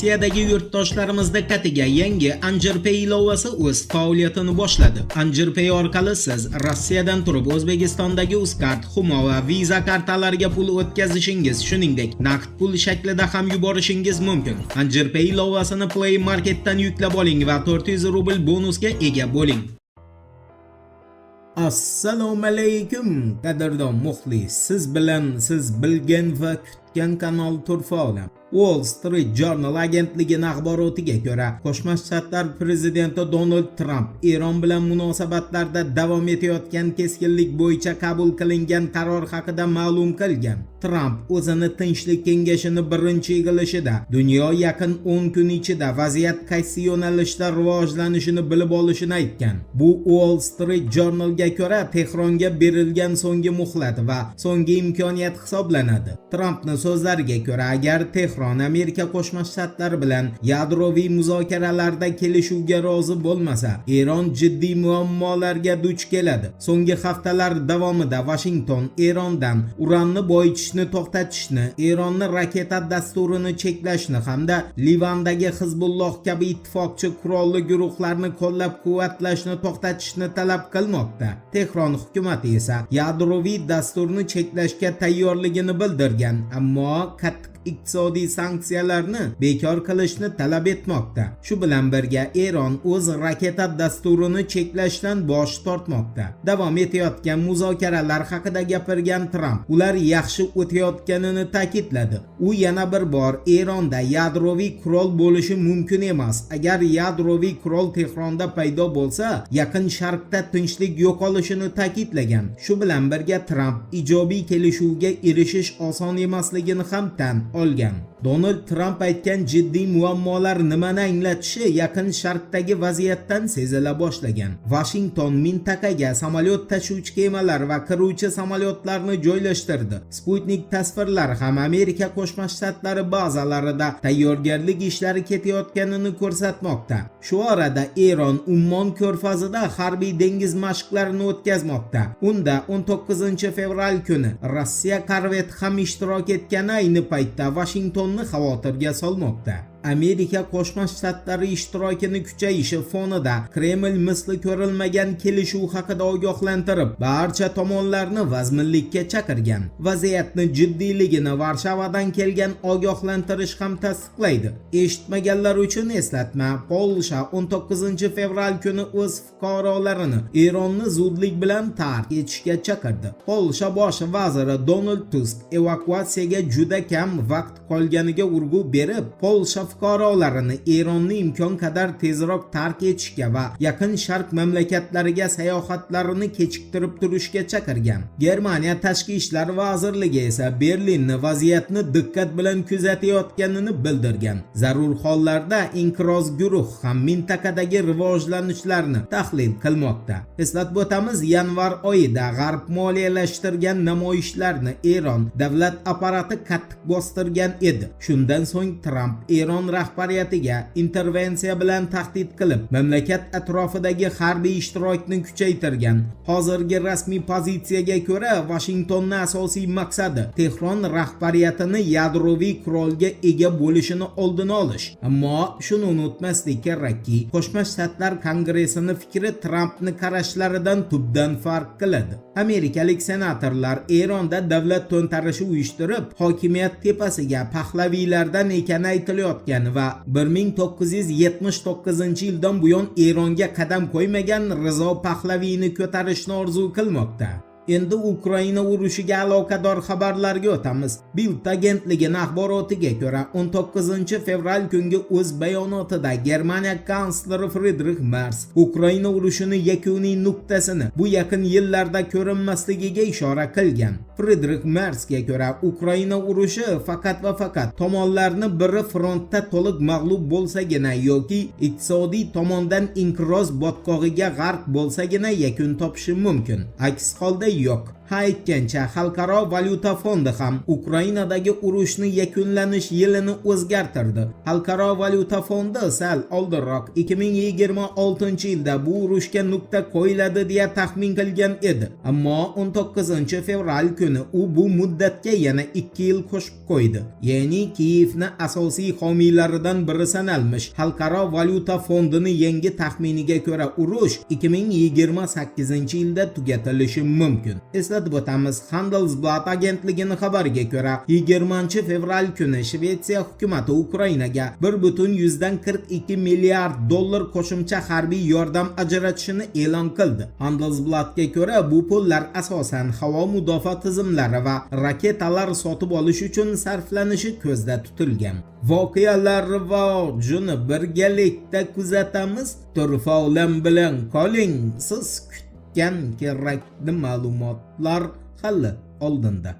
Rossiyadagi yurtdoshlarimiz diqqatiga yangi AnjirPay ilovasi o'z faoliyatini boshladi. AnjirPay orqali siz Rossiyadan turib O'zbekistondagi Uzcard, Humo va Visa kartalariga pul o'tkazishingiz, shuningdek, naqd pul shaklida ham yuborishingiz mumkin. AnjirPay ilovasini Play Marketdan yuklab oling va 400 rubl bonusga ega bo'ling. Assalomu alaykum qadrdon muxlis. Siz bilan siz bilgan va kutgan kanal Turfa olam. Wall Street Journal agentligining axborotiga ko'ra, Qo'shma Shtatlar prezidenti Donald Trump Eron bilan munosabatlarda davom etayotgan keskinlik bo'yicha qabul qilingan qaror haqida ma'lum qilgan. Trump o'zini Tinchlik kengashini birinchi yig'ilishida dunyo yaqin 10 kun ichida vaziyat qaysi yo'nalishda rivojlanishini bilib olishini aytgan. Bu Wall Street Journalga ko'ra Tehronga berilgan so'nggi muhlat va so'nggi imkoniyat hisoblanadi. Trumpning so'zlariga ko'ra, agar Tehron Amerika Qo'shma Shtatlari bilan yadroviy muzokaralarda kelishuvga rozi bo'lmasa, Eron jiddiy muammolarga duch keladi. So'nggi haftalar davomida Washington Erondan uranni boyitishni to'xtatishni, Eronning raketa dasturini cheklashni hamda Livandagi Hizbulloh kabi ittifoqchi qurolli guruhlarni qo'llab-quvvatlashni to'xtatishni talab qilmoqda. Tehron hukumati esa yadroviy dasturni cheklashga tayyorligini bildirgan, ammo qattiq iqtisodiy sanksiyalarni bekor qilishni talab etmoqda. Shu bilan birga Eron o'z raketa dasturini cheklashdan bosh tortmoqda. Davom etayotgan muzokaralar haqida gapirgan Trump ular yaxshi o'tayotganini ta'kidladi. U yana bir bor Eronda yadroviy qurol bo'lishi mumkin emas. Agar yadroviy qurol Tehronda paydo bo'lsa, Yaqin Sharqda tinchlik yo'qolishini ta'kidlagan. Shu bilan birga Trump ijobiy kelishuvga erishish oson emasligini ham tan olgan. Donald Trump aytgan jiddiy muammolar nimani anglatishi Yaqin Sharqdagi vaziyatdan sezila boshlagan. Washington mintaqaga samolyot tashuvchi kemalar va qiruvchi samolyotlarni joylashtirdi. Sputnik tasvirlari ham Amerika Qo'shma Shtatlari bazalarida tayyorgarlik ishlari ketayotganini ko'rsatmoqda. Shu orada Eron Ummon ko'rfazida harbiy dengiz mashqlarini o'tkazmoqda. Unda 19 fevral kuni Rossiya korveti ham ishtirok etgani ayni paytda Washingtonni xavotirga solmoqda. Amerika Qo'shma Shtatlari ishtirokini kuchayishi fonida Kreml misli ko'rilmagan kelishuv haqida ogohlantirib, barcha tomonlarni vazminlikka chaqirgan. Vaziyatni jiddiyligini Varshavadan kelgan ogohlantirish ham tasdiqlaydi. Eshitmaganlar uchun eslatma: Polsha 19 fevral kuni o'z fuqarolarini Eronni zudlik bilan tark etishga chaqirdi. Polsha bosh vaziri Donald Tusk evakuatsiyaga juda kam vaqt qolganiga urg'u berib, Polsha fuqarolarini Eronni imkon qadar tezroq tark etishga va Yaqin Sharq mamlakatlariga sayohatlarini kechiktirib turishga chaqirgan. Germaniya Tashqi ishlar vazirligi esa Berlinni vaziyatni diqqat bilan kuzatayotganini bildirgan. Zarur hollarda inqiroz guruh ham mintaqadagi rivojlanishlarni tahlil qilmoqda. Eslatib o'tamiz, yanvar oyida G'arb moliyalashtirgan namoyishlarni Eron davlat apparati qattiq bostirgan edi. Shundan so'ng Trump Eron rahbariyatiga intervensiya bilan tahdid qilib, mamlakat atrofidagi harbiy ishtirokni kuchaytirgan. Hozirgi rasmiy pozitsiyaga ko'ra, Washingtonning asosiy maqsadi Tehron rahbariyatini yadroviy qurolga ega bo'lishini oldini olish. Ammo shuni unutmaslik kerakki, Qo'shma Shtatlar Kongressining fikri Trumpning qarashlaridan tubdan farq qiladi. Amerikalik senatorlar Eronda davlat to'ntarishi uyushtirib, hokimiyat tepasiga pahlaviylardan ekani aytilayotgan va 1979-yildan buyon Eronga qadam qo'ymagan Rizo Pahlaviyni ko'tarishni orzu qilmoqda. Endi Ukraina urushiga aloqador xabarlarga o'tamiz. Bild agentligining axborotiga ko'ra, 19 fevral kungi o'z bayonotida Germaniya kansleri Friedrich Merz Ukraina urushini yakuniy nuqtasini bu yaqin yillarda ko'rinmasligiga ishora qilgan. Friedrich Merzga ko'ra, Ukraina urushi faqat va faqat tomonlarni biri frontda to'liq mag'lub bo'lsagina yoki iqtisodiy tomondan inqiroz botqog'iga g'arq bo'lsagina yakun topishi mumkin. Aks holda yo'q. Aytgancha, Xalqaro valyuta fondi ham Ukrainadagi urushni yakunlanish yilini o'zgartirdi. Xalqaro valyuta fondi sal oldinroq 2026-yilda bu urushga nuqta qo'yiladi deya taxmin qilgan edi. Ammo 19-fevral kuni u bu muddatga yana 2 yil qo'shib qo'ydi. Ya'ni Kiyevni asosiy homiylaridan biri sanalmish Xalqaro valyuta fondining yangi taxminiga ko'ra urush 2028-yilda tugatilishi mumkin. Eslatib o'tamiz, Handelsblatt agentligining xabariga ko'ra, 20-fevral kuni Shvetsiya hukumatı Ukrainaga 1,42 milliard dollar qo'shimcha harbiy yordam ajratishini e'lon qildi. Handelsblattga ko'ra, bu pullar asosan havo mudofaa tizimlari va raketalar sotib olish uchun sarflanishi ko'zda tutilgan. Voqealar rivojini birgalikda kuzatamiz. Turfa-olam bilan qoling. Siz kutgan kerakli ma'lumotlar hali oldinda.